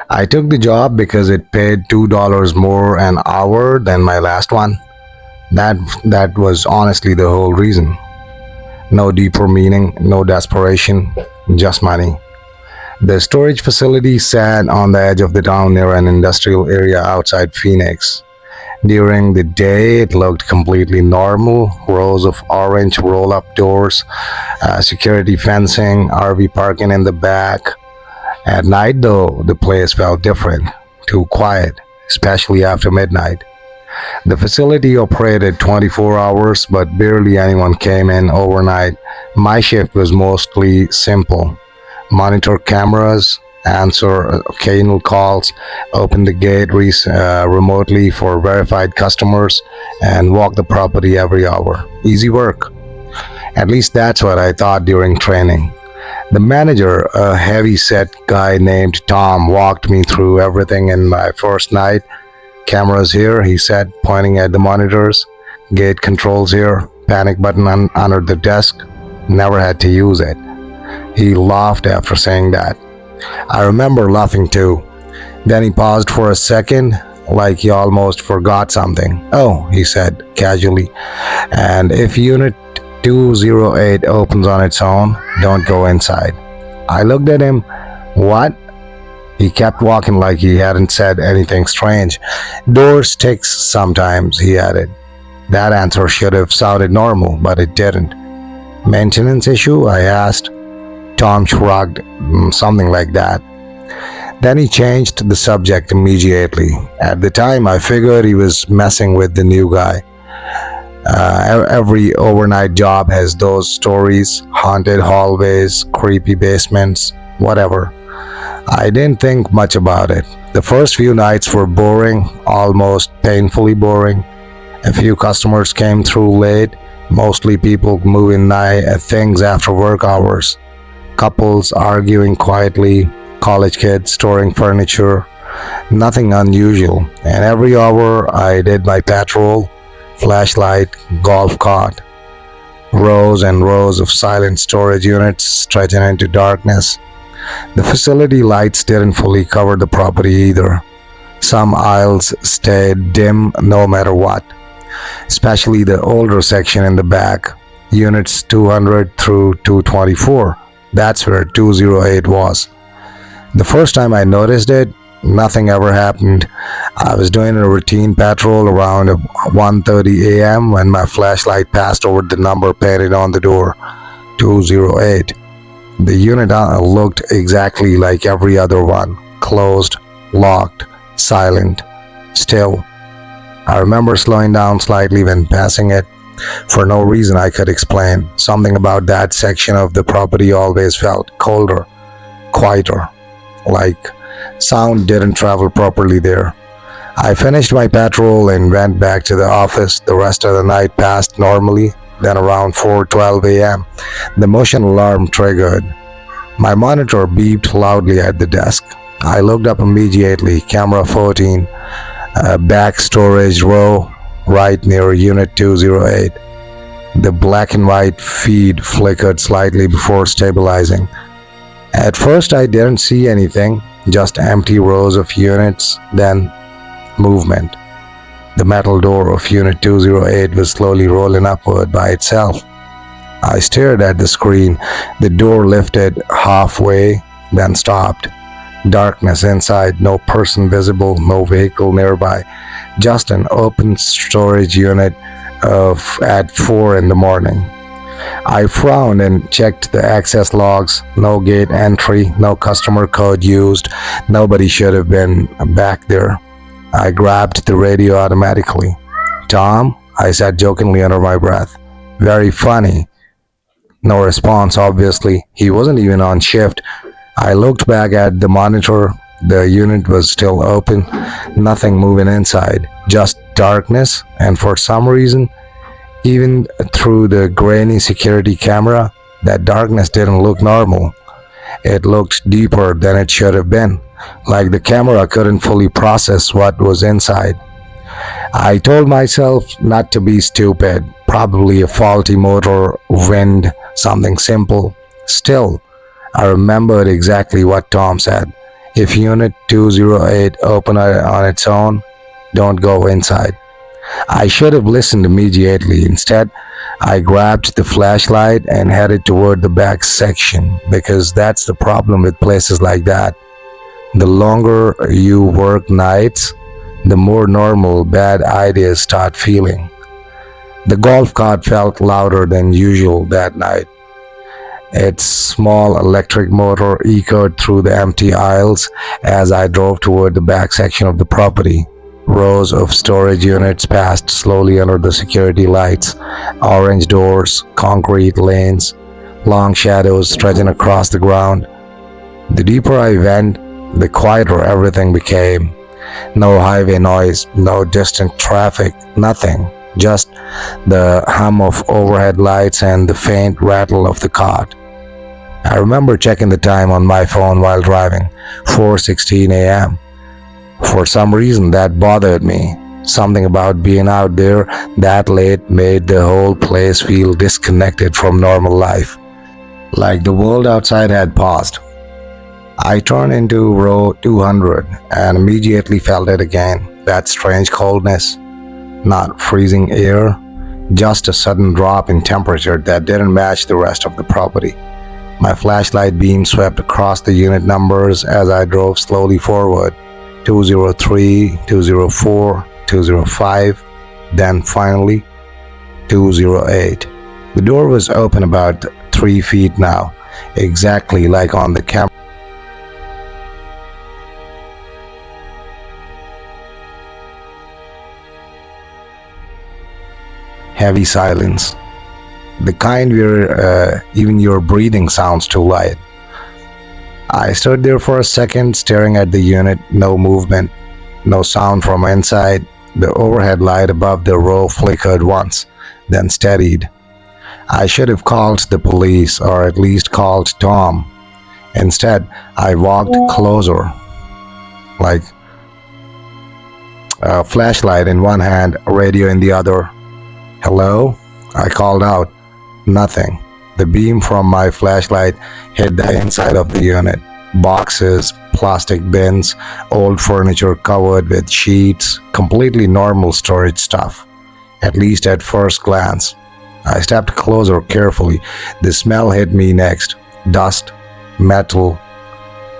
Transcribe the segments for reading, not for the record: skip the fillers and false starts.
I took the job because it paid $2 more an hour than my last one. That was honestly the whole reason. No deeper meaning, no desperation, just money. The storage facility sat on the edge of the town near an industrial area outside Phoenix. During the day, it looked completely normal, rows of orange roll up doors, security fencing, RV parking in the back. At night, though, the place felt different, too quiet, especially after midnight. The facility operated 24 hours, but barely anyone came in overnight. My shift was mostly simple: monitor cameras, answer occasional calls, open the gate remotely for verified customers, and walk the property every hour. Easy work. At least that's what I thought during training. The manager, a heavy set guy named Tom, walked me through everything in my first night. Cameras here, he said, pointing at the monitors. Gate controls here. Panic button under the desk. Never had to use it. He laughed after saying that. I remember laughing too. Then he paused for a second, like he almost forgot something. Oh, he said casually, and if Unit 208 opens on its own, don't go inside. I looked at him. What? He kept walking like he hadn't said anything strange. Doors ticks sometimes, he added. That answer should have sounded normal, but it didn't. Maintenance issue? I asked. Tom shrugged, something like that. Then he changed the subject immediately. At the time, I figured he was messing with the new guy. Every overnight job has those stories: haunted hallways, creepy basements, whatever. I didn't think much about it. The first few nights were boring, almost painfully boring. A few customers came through late, mostly people moving things after work hours. Couples arguing quietly, college kids storing furniture. Nothing unusual. And every hour I did my patrol: flashlight, golf cart, rows and rows of silent storage units stretching into darkness. The facility lights didn't fully cover the property either. Some aisles stayed dim no matter what, especially the older section in the back, units 200 through 224. That's where 208 was. The first time I noticed it, nothing ever happened. I was doing a routine patrol around 1:30 a.m. when my flashlight passed over the number painted on the door, 208. The unit looked exactly like every other one: closed, locked, silent, still. I remember slowing down slightly when passing it, for no reason I could explain. Something about that section of the property always felt colder, quieter, like sound didn't travel properly there. I finished my patrol and went back to the office. The rest of the night passed normally. Then around 4:12 a.m., the motion alarm triggered. My monitor beeped loudly at the desk. I looked up immediately. Camera 14, back storage row, right near Unit 208. The black and white feed flickered slightly before stabilizing. At first I didn't see anything, just empty rows of units, then movement. The metal door of Unit 208 was slowly rolling upward by itself. I stared at the screen. The door lifted halfway, then stopped. Darkness inside, no person visible, no vehicle nearby, just an open storage unit at 4 in the morning. I frowned and checked the access logs. No gate entry, no customer code used. Nobody should have been back there. I grabbed the radio automatically. "Tom," I said jokingly under my breath. "Very funny." No response, obviously. He wasn't even on shift. I looked back at the monitor. The unit was still open. Nothing moving inside. Just darkness. And for some reason, even through the grainy security camera, that darkness didn't look normal. It looked deeper than it should have been, like the camera couldn't fully process what was inside. I told myself not to be stupid, probably a faulty motor, wind, something simple. Still, I remembered exactly what Tom said. If Unit 208 opened on its own, don't go inside. I should have listened immediately. Instead, I grabbed the flashlight and headed toward the back section because that's the problem with places like that. The longer you work nights, the more normal bad ideas start feeling. The golf cart felt louder than usual that night. Its small electric motor echoed through the empty aisles as I drove toward the back section of the property. Rows of storage units passed slowly under the security lights, orange doors, concrete lanes, long shadows stretching across the ground. The deeper I went, the quieter everything became. No highway noise, no distant traffic, nothing. Just the hum of overhead lights and the faint rattle of the cart. I remember checking the time on my phone while driving, 4:16 a.m. For some reason that bothered me. Something about being out there that late made the whole place feel disconnected from normal life, like the world outside had paused. I turned into row 200 and immediately felt it again. That strange coldness, not freezing air, just a sudden drop in temperature that didn't match the rest of the property. My flashlight beam swept across the unit numbers as I drove slowly forward. 203, 204, 205, then finally 208. The door was open about 3 feet now, exactly like on the camera. Heavy silence. The kind where even your breathing sounds too light. I stood there for a second, staring at the unit. No movement, no sound from inside. The overhead light above the row flickered once, then steadied. I should have called the police or at least called Tom. Instead, I walked closer, like a flashlight in one hand, a radio in the other. "Hello?" I called out. Nothing. The beam from my flashlight hit the inside of the unit. Boxes, plastic bins, old furniture covered with sheets, completely normal storage stuff, at least at first glance. I stepped closer carefully. The smell hit me next. Dust, metal,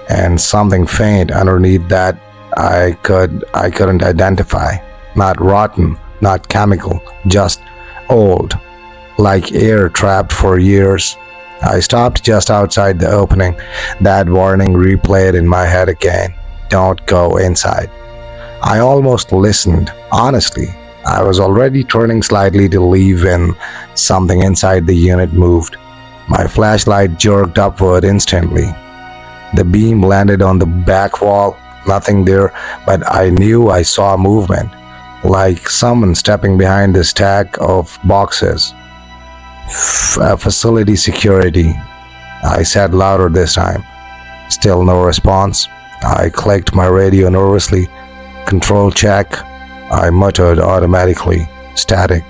and something faint underneath that I couldn't identify. Not rotten, not chemical, just old, like air trapped for years. I stopped just outside the opening. That warning replayed in my head again. Don't go inside. I almost listened. Honestly, I was already turning slightly to leave when something inside the unit moved. My flashlight jerked upward instantly. The beam landed on the back wall. Nothing there, but I knew I saw movement, like someone stepping behind the stack of boxes. Facility security, I said louder this time. Still no response. I clicked my radio nervously. Control check. I muttered automatically. Static.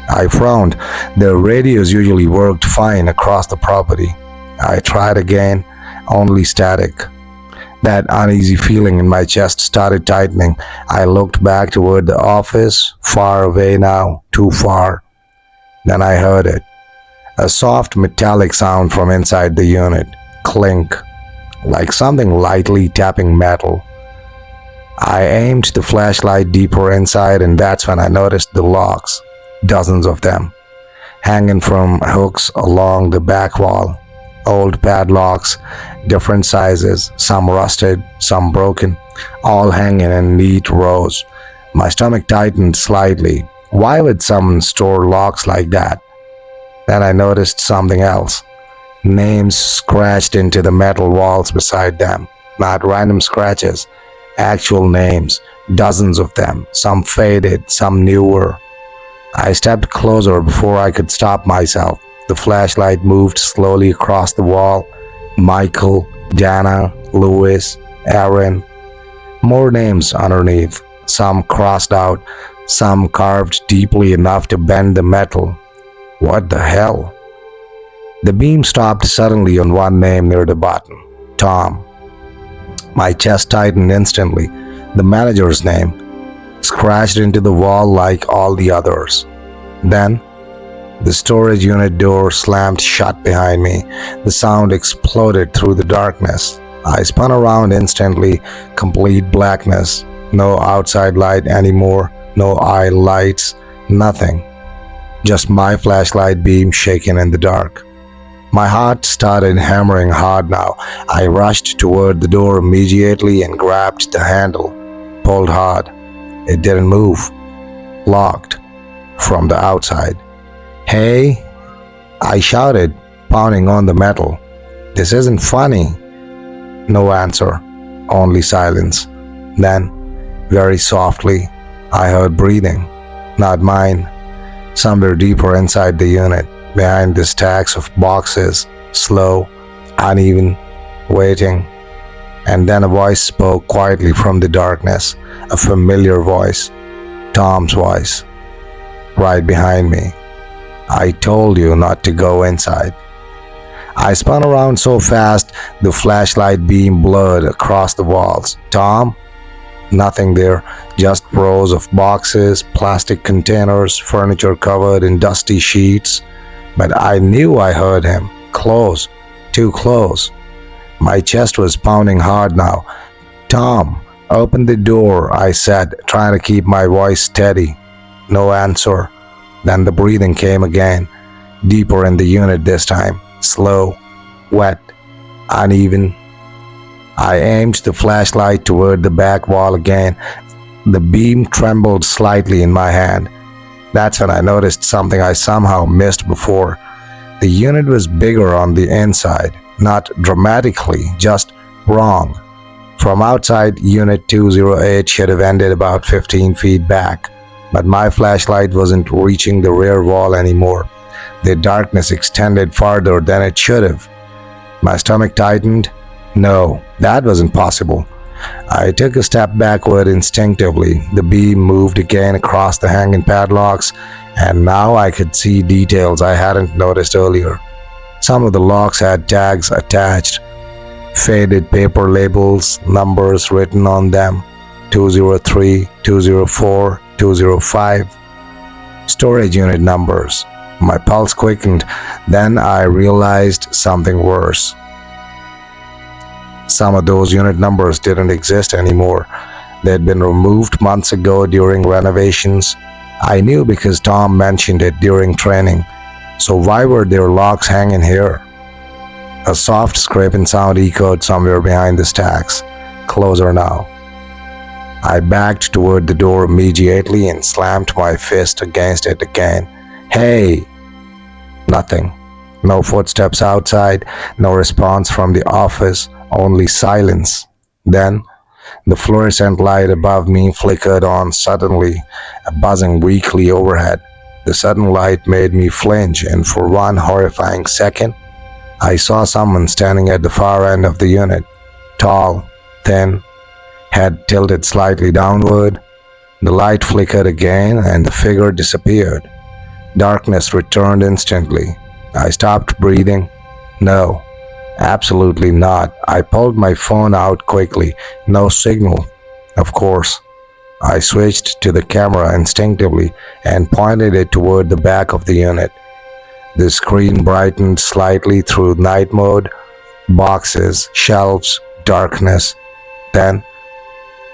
I frowned. The radios usually worked fine across the property. I tried again. Only static. That uneasy feeling in my chest started tightening. I looked back toward the office. Far away now. Too far. Then I heard it. A soft metallic sound from inside the unit. Clink. Like something lightly tapping metal. I aimed the flashlight deeper inside, and that's when I noticed the locks. Dozens of them. Hanging from hooks along the back wall. Old padlocks, different sizes, some rusted, some broken, all hanging in neat rows. My stomach tightened slightly. Why would someone store locks like that? Then I noticed something else. Names scratched into the metal walls beside them. Not random scratches. Actual names. Dozens of them. Some faded, some newer. I stepped closer before I could stop myself. The flashlight moved slowly across the wall. Michael, Dana, Louis, Aaron. More names underneath. Some crossed out. Some carved deeply enough to bend the metal. What the hell? The beam stopped suddenly on one name near the bottom. Tom. My chest tightened instantly. The manager's name scratched into the wall like all the others. Then, the storage unit door slammed shut behind me. The sound exploded through the darkness. I spun around instantly, complete blackness. No outside light anymore, no eye lights, nothing. Just my flashlight beam shaking in the dark. My heart started hammering hard now. I rushed toward the door immediately and grabbed the handle. Pulled hard. It didn't move. Locked. From the outside. "Hey!" I shouted, pounding on the metal. "This isn't funny." No answer. Only silence. Then, very softly, I heard breathing. Not mine. Somewhere deeper inside the unit, behind the stacks of boxes, slow, uneven, waiting. And then a voice spoke quietly from the darkness, a familiar voice, Tom's voice, right behind me. "I told you not to go inside." I spun around so fast, the flashlight beam blurred across the walls. "Tom?" Nothing there, just rows of boxes, plastic containers, furniture covered in dusty sheets. But I knew I heard him. Close. Too close. My chest was pounding hard now. "Tom, open the door," I said, trying to keep my voice steady. No answer. Then the breathing came again, deeper in the unit this time, slow, wet, uneven. I aimed the flashlight toward the back wall again. The beam trembled slightly in my hand. That's when I noticed something I somehow missed before. The unit was bigger on the inside, not dramatically, just wrong. From outside, Unit 208 should have ended about 15 feet back, but my flashlight wasn't reaching the rear wall anymore. The darkness extended farther than it should have. My stomach tightened. No, that wasn't possible. I took a step backward instinctively. The beam moved again across the hanging padlocks, and now I could see details I hadn't noticed earlier. Some of the locks had tags attached, faded paper labels, numbers written on them, 203, 204, 205. Storage unit numbers. My pulse quickened. Then I realized something worse. Some of those unit numbers didn't exist anymore. They'd been removed months ago during renovations. I knew because Tom mentioned it during training. So why were their locks hanging here? A soft scraping sound echoed somewhere behind the stacks. Closer now. I backed toward the door immediately and slammed my fist against it again. "Hey!" Nothing. No footsteps outside, no response from the office, only silence. Then, the fluorescent light above me flickered on suddenly, buzzing weakly overhead. The sudden light made me flinch, and for one horrifying second, I saw someone standing at the far end of the unit. Tall, thin, head tilted slightly downward. The light flickered again, and the figure disappeared. Darkness returned instantly. I stopped breathing. No, absolutely not. I pulled my phone out quickly. No signal. Of course. I switched to the camera instinctively and pointed it toward the back of the unit. The screen brightened slightly through night mode. Boxes, shelves, darkness. Then,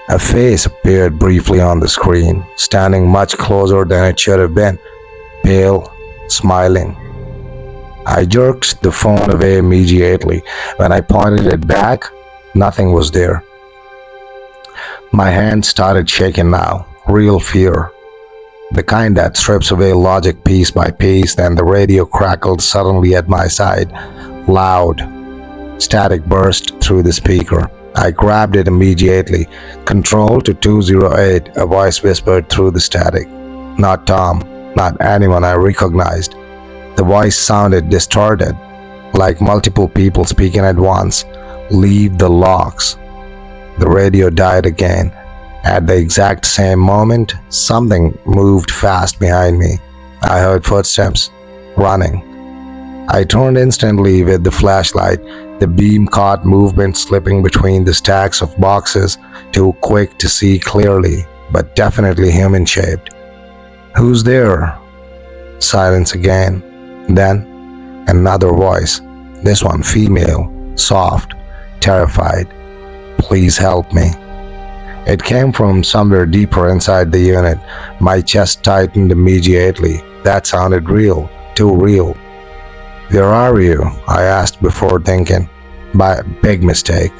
a face appeared briefly on the screen, standing much closer than it should have been. Pale, smiling. I jerked the phone away immediately. When I pointed it back, nothing was there. My hand started shaking now. Real fear. The kind that strips away logic piece by piece. Then the radio crackled suddenly at my side. Loud. Static burst through the speaker. I grabbed it immediately. "Control to 208, a voice whispered through the static. Not Tom, not anyone I recognized. The voice sounded distorted, like multiple people speaking at once. "Leave the locks." The radio died again. At the exact same moment, something moved fast behind me. I heard footsteps, running. I turned instantly with the flashlight. The beam caught movement slipping between the stacks of boxes, too quick to see clearly, but definitely human shaped. "Who's there?" Silence again. Then another voice. This one female, soft, terrified. "Please help me." It came from somewhere deeper inside the unit. My chest tightened immediately. That sounded real, too real. "Where are you?" I asked before thinking. By big mistake.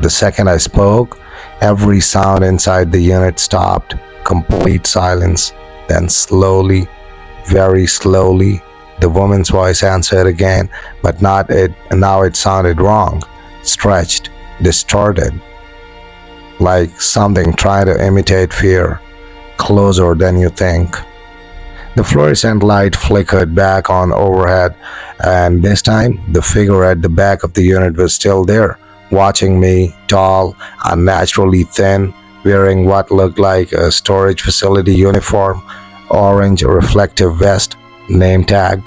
The second I spoke, every sound inside the unit stopped. Complete silence. Then slowly, very slowly, the woman's voice answered again, but not it. Now it sounded wrong, stretched, distorted, like something trying to imitate fear. "Closer than you think." The fluorescent light flickered back on overhead, and this time the figure at the back of the unit was still there, watching me, tall, unnaturally thin, wearing what looked like a storage facility uniform, orange reflective vest, name tag.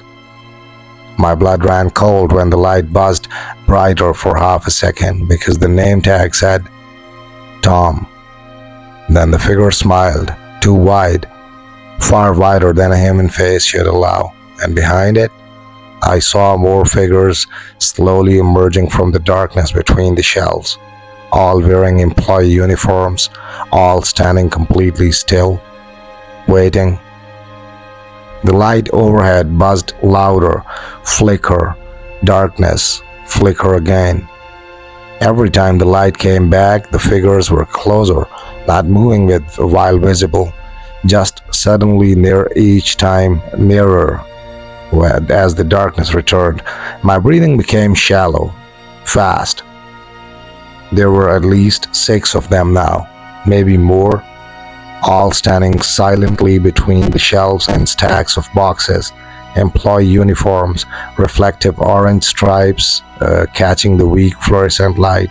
My blood ran cold when the light buzzed brighter for half a second because the name tag said Tom. Then the figure smiled, too wide, far wider than a human face should allow, and behind it, I saw more figures slowly emerging from the darkness between the shelves, all wearing employee uniforms, all standing completely still, waiting. The light overhead buzzed louder, flicker, darkness, flicker again. Every time the light came back, the figures were closer, not moving with while visible, just suddenly near, each time nearer. As the darkness returned, my breathing became shallow, fast. There were at least 6 of them now, maybe more, all standing silently between the shelves and stacks of boxes, employee uniforms, reflective orange stripes catching the weak fluorescent light.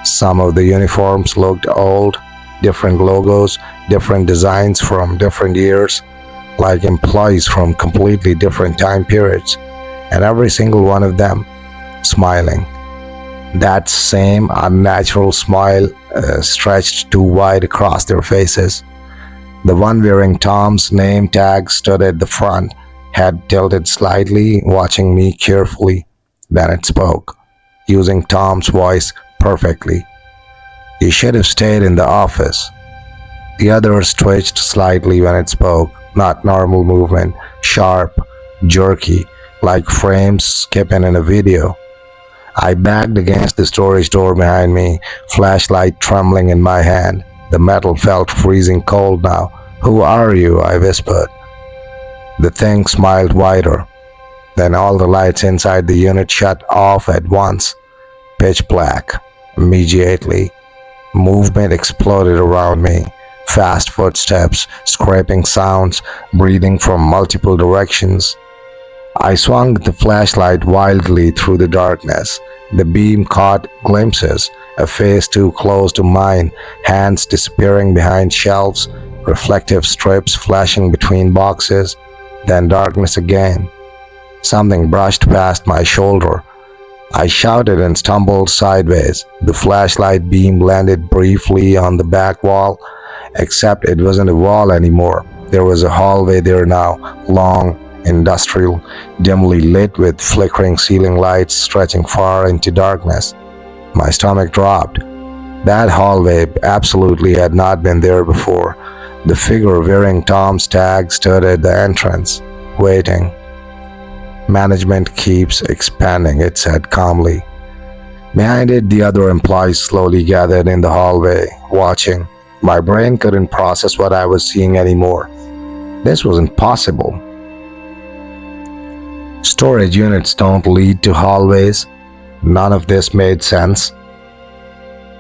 Some of the uniforms looked old, different logos, different designs from different years, like employees from completely different time periods, and every single one of them smiling. That same unnatural smile stretched too wide across their faces. The one wearing Tom's name tag stood at the front, head tilted slightly, watching me carefully. Then it spoke, using Tom's voice perfectly. "You should have stayed in the office." The others twitched slightly when it spoke, not normal movement, sharp, jerky, like frames skipping in a video. I backed against the storage door behind me, flashlight trembling in my hand. The metal felt freezing cold now. "Who are you?" I whispered. The thing smiled wider. Then all the lights inside the unit shut off at once. Pitch black. Immediately, movement exploded around me. Fast footsteps, scraping sounds, breathing from multiple directions. I swung the flashlight wildly through the darkness. The beam caught glimpses, a face too close to mine, hands disappearing behind shelves, reflective strips flashing between boxes, then darkness again. Something brushed past my shoulder. I shouted and stumbled sideways. The flashlight beam landed briefly on the back wall, except it wasn't a wall anymore. There was a hallway there now, long, industrial, dimly lit with flickering ceiling lights stretching far into darkness. My stomach dropped. That hallway absolutely had not been there before. The figure wearing Tom's tag stood at the entrance, waiting. "Management keeps expanding," it said calmly. Behind it, the other employees slowly gathered in the hallway, watching. My brain couldn't process what I was seeing anymore. This wasn't possible. Storage units don't lead to hallways. None of this made sense.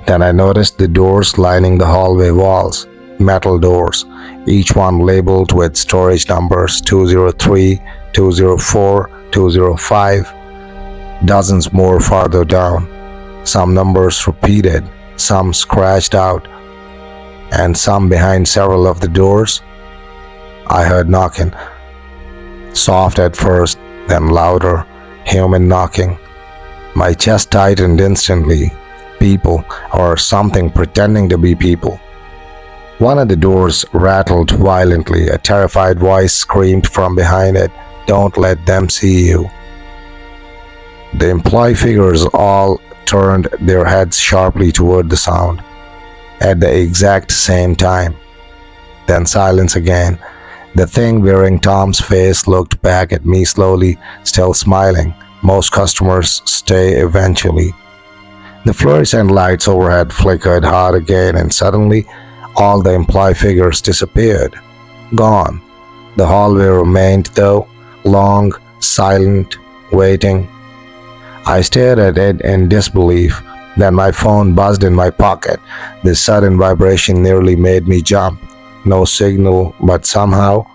Then I noticed the doors lining the hallway walls, metal doors, each one labeled with storage numbers 203, 204, 205, dozens more farther down. Some numbers repeated, some scratched out, and some behind several of the doors. I heard knocking, soft at first, then louder, human knocking. My chest tightened instantly. People, or something pretending to be people. One of the doors rattled violently. A terrified voice screamed from behind it, "Don't let them see you." The employee figures all turned their heads sharply toward the sound at the exact same time. Then silence again. The thing wearing Tom's face looked back at me slowly, still smiling. Most customers stay eventually. The fluorescent lights overhead flickered hard again, and suddenly all the employee figures disappeared. Gone. The hallway remained, though, long, silent, waiting. I stared at it in disbelief. Then my phone buzzed in my pocket. This sudden vibration nearly made me jump. No signal, but somehow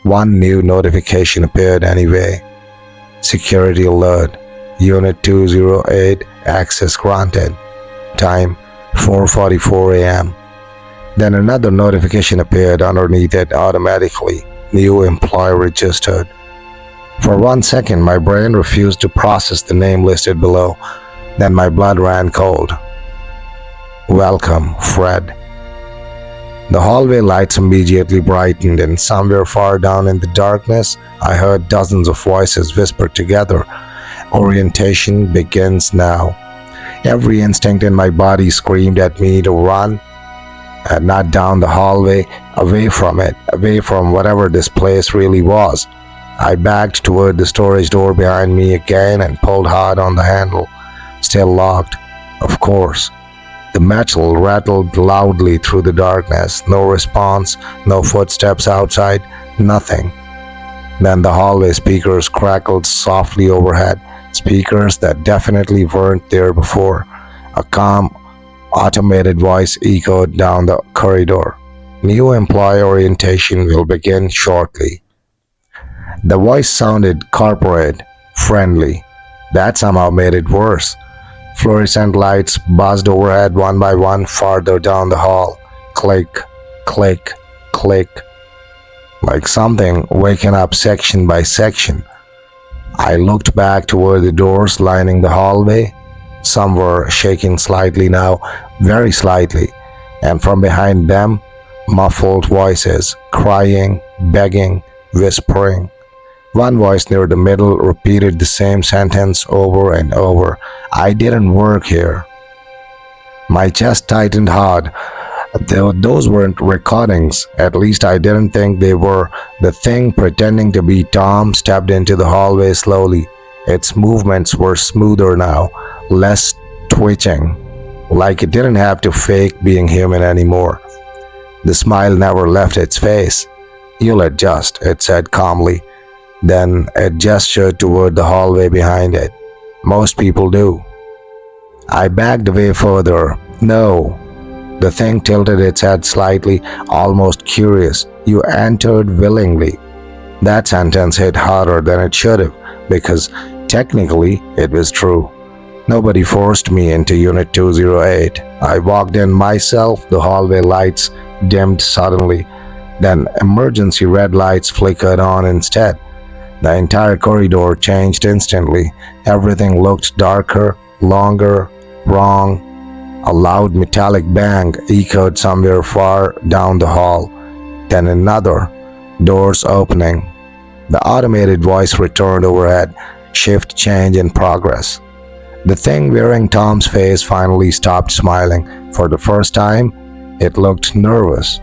one new notification appeared anyway. Security alert. Unit 208, access granted. Time 4:44 a.m. Then another notification appeared underneath it automatically. New employee registered. For 1 second, my brain refused to process the name listed below. Then my blood ran cold. Welcome, Fred. The hallway lights immediately brightened, and somewhere far down in the darkness, I heard dozens of voices whisper together. Orientation begins now. Every instinct in my body screamed at me to run, not down the hallway, away from it, away from whatever this place really was. I backed toward the storage door behind me again and pulled hard on the handle. Still locked, of course. The metal rattled loudly through the darkness. No response, no footsteps outside, nothing. Then the hallway speakers crackled softly overhead, speakers that definitely weren't there before. A calm, automated voice echoed down the corridor. New employee orientation will begin shortly. The voice sounded corporate, friendly. That somehow made it worse. Fluorescent lights buzzed overhead one by one farther down the hall. Click, click, click. Like something waking up section by section. I looked back toward the doors lining the hallway. Some were shaking slightly now, very slightly, and from behind them, muffled voices, crying, begging, whispering. One voice near the middle repeated the same sentence over and over. "I didn't work here." My chest tightened hard. Those weren't recordings. At least I didn't think they were. The thing pretending to be Tom stepped into the hallway slowly. Its movements were smoother now, less twitching, like it didn't have to fake being human anymore. The smile never left its face. "You'll adjust," it said calmly. Then it gestured toward the hallway behind it. "Most people do." I backed away further. "No." The thing tilted its head slightly, almost curious. "You entered willingly." That sentence hit harder than it should have, because technically it was true. Nobody forced me into Unit 208. I walked in myself. The hallway lights dimmed suddenly. Then emergency red lights flickered on instead. The entire corridor changed instantly. Everything looked darker, longer, wrong. A loud metallic bang echoed somewhere far down the hall. Then another. Doors opening. The automated voice returned overhead. Shift change in progress. The thing wearing Tom's face finally stopped smiling. For the first time, it looked nervous.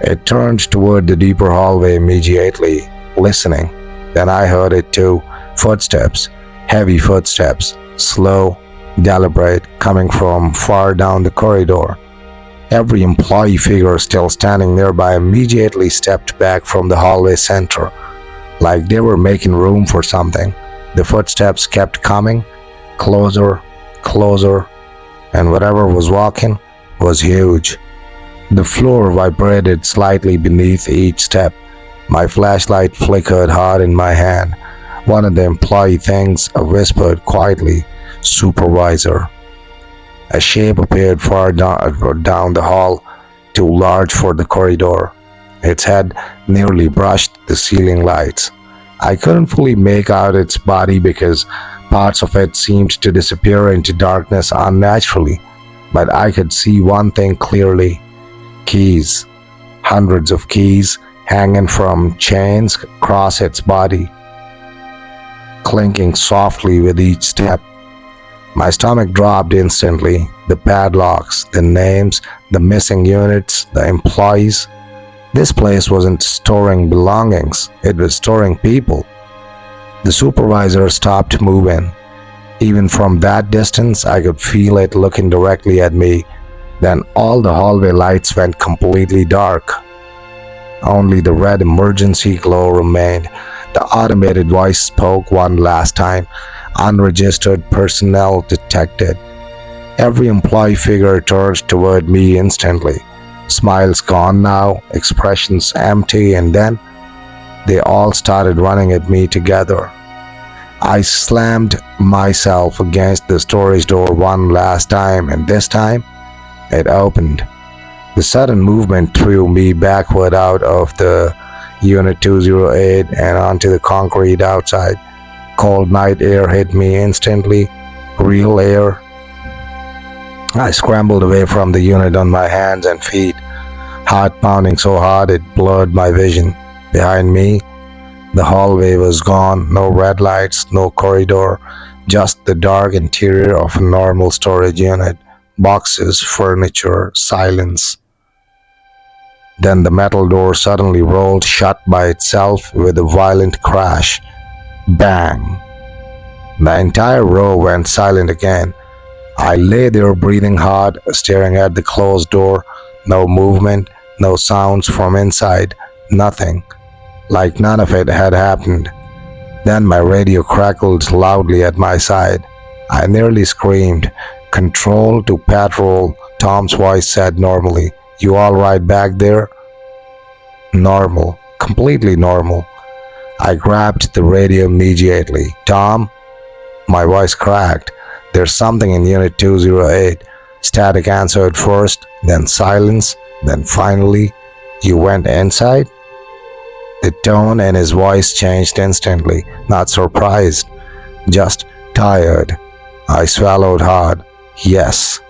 It turned toward the deeper hallway immediately, listening. Then I heard it too. Footsteps. Heavy footsteps. Slow, deliberate, coming from far down the corridor. Every employee figure still standing nearby immediately stepped back from the hallway center, like they were making room for something. The footsteps kept coming, closer, closer, and whatever was walking was huge. The floor vibrated slightly beneath each step. My flashlight flickered hard in my hand. One of the employee things whispered quietly, "Supervisor." A shape appeared far down the hall, too large for the corridor. Its head nearly brushed the ceiling lights. I couldn't fully make out its body because parts of it seemed to disappear into darkness unnaturally, but I could see one thing clearly: keys. Hundreds of keys hanging from chains across its body, clinking softly with each step. My stomach dropped instantly. The padlocks, the names, the missing units, the employees. This place wasn't storing belongings, it was storing people. The supervisor stopped moving. Even from that distance, I could feel it looking directly at me. Then all the hallway lights went completely dark. Only the red emergency glow remained. The automated voice spoke one last time. Unregistered personnel detected. Every employee figure turned toward me instantly. Smiles gone now, expressions empty, and then they all started running at me together. I slammed myself against the storage door one last time, and this time it opened. The sudden movement threw me backward out of the Unit 208 and onto the concrete outside. Cold night air hit me instantly. Real air. I scrambled away from the unit on my hands and feet, heart pounding so hard it blurred my vision. Behind me, the hallway was gone. No red lights, no corridor, just the dark interior of a normal storage unit. Boxes, furniture, silence. Then the metal door suddenly rolled shut by itself with a violent crash. Bang! The entire row went silent again. I lay there breathing hard, staring at the closed door. No movement, no sounds from inside, nothing. Like none of it had happened. Then my radio crackled loudly at my side. I nearly screamed. Control to patrol, Tom's voice said normally. You all right back there? Normal, completely normal. I grabbed the radio immediately. Tom? My voice cracked. There's something in Unit 208. Static answered first, then silence, then finally, you went inside? The tone in his voice changed instantly, not surprised, just tired. I swallowed hard. Yes.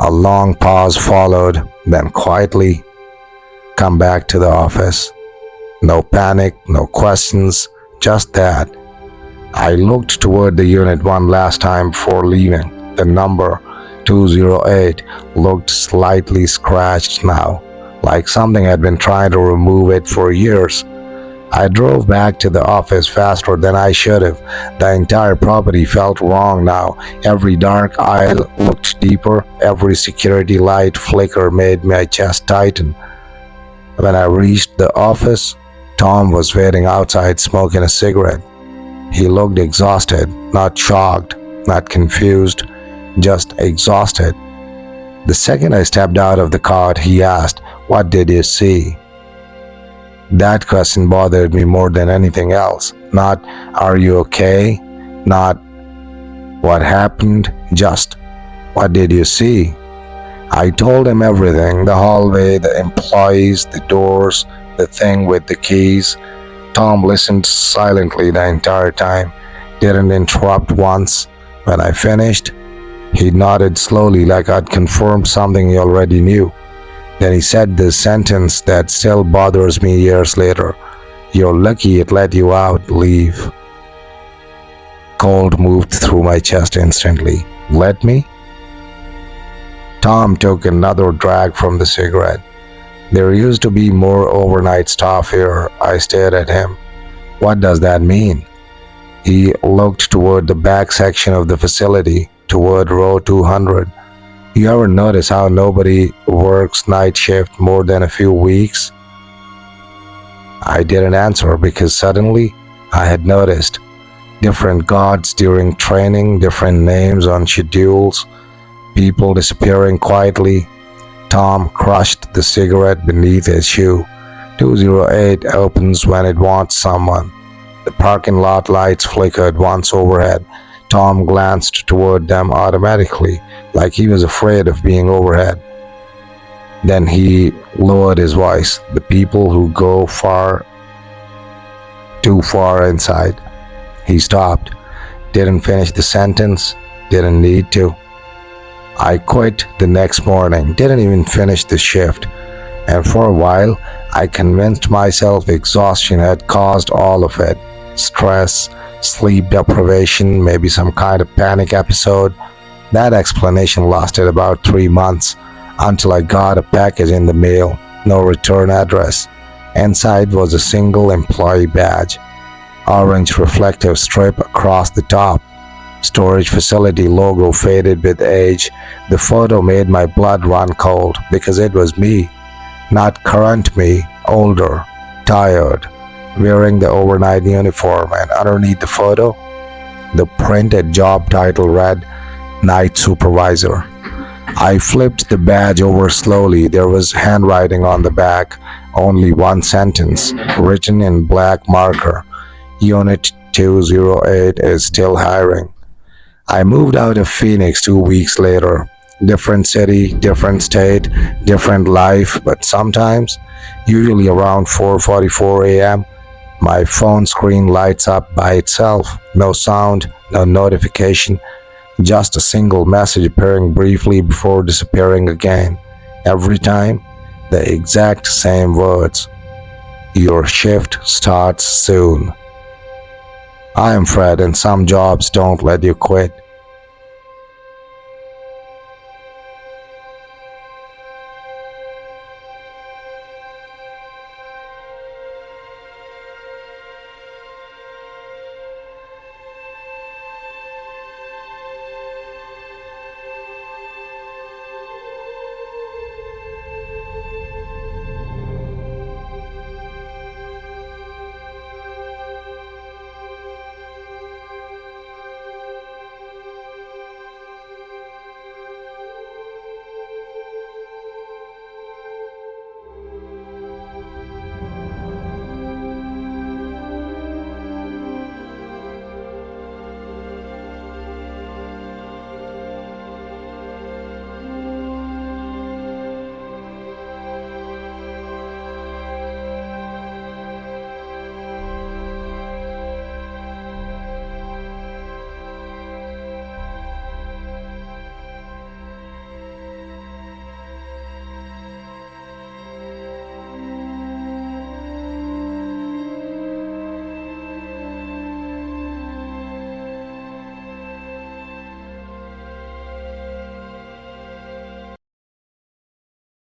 A long pause followed, then quietly, come back to the office. No panic, no questions, just that. I looked toward the unit one last time before leaving. The number 208 looked slightly scratched now, like something had been trying to remove it for years. I drove back to the office faster than I should have. The entire property felt wrong now. Every dark aisle looked deeper. Every security light flicker made my chest tighten. When I reached the office, Tom was waiting outside smoking a cigarette. He looked exhausted, not shocked, not confused, just exhausted. The second I stepped out of the car, he asked, "What did you see?" That question bothered me more than anything else. Not, "Are you okay?" Not, "What happened?" Just, "What did you see?" I told him everything: the hallway, the employees, the doors, the thing with the keys. Tom listened silently the entire time, didn't interrupt once. When I finished, he nodded slowly like I'd confirmed something he already knew. Then he said this sentence that still bothers me years later: "You're lucky it let you out. Leave." Cold moved through my chest instantly. Let me? Tom took another drag from the cigarette. "There used to be more overnight staff here." I stared at him. "What does that mean?" He looked toward the back section of the facility, toward row 200. "You ever notice how nobody works night shift more than a few weeks?" I didn't answer because suddenly I had noticed. Different guards during training, different names on schedules, people disappearing quietly. Tom crushed the cigarette beneath his shoe. 208 opens when it wants someone. The parking lot lights flickered once overhead. Tom glanced toward them automatically, like he was afraid of being overhead. Then he lowered his voice. "The people who go far too far inside. He stopped, didn't finish the sentence, didn't need to. I quit the next morning, didn't even finish the shift, and for a while I convinced myself exhaustion had caused all of it. Stress, sleep deprivation, maybe some kind of panic episode. That explanation lasted about 3 months until I got a package in the mail, no return address. Inside was a single employee badge, orange reflective strip across the top. Storage facility logo faded with age. The photo made my blood run cold because it was me, not current me, older, tired, wearing the overnight uniform, and underneath the photo, the printed job title read Night Supervisor. I flipped the badge over slowly. There was handwriting on the back, only one sentence, written in black marker. Unit 208 is still hiring. I moved out of Phoenix 2 weeks later. Different city, different state, different life, but sometimes, usually around 4:44 a.m., my phone screen lights up by itself. No sound, no notification, just a single message appearing briefly before disappearing again. Every time, the exact same words. Your shift starts soon. I am Fred, and some jobs don't let you quit.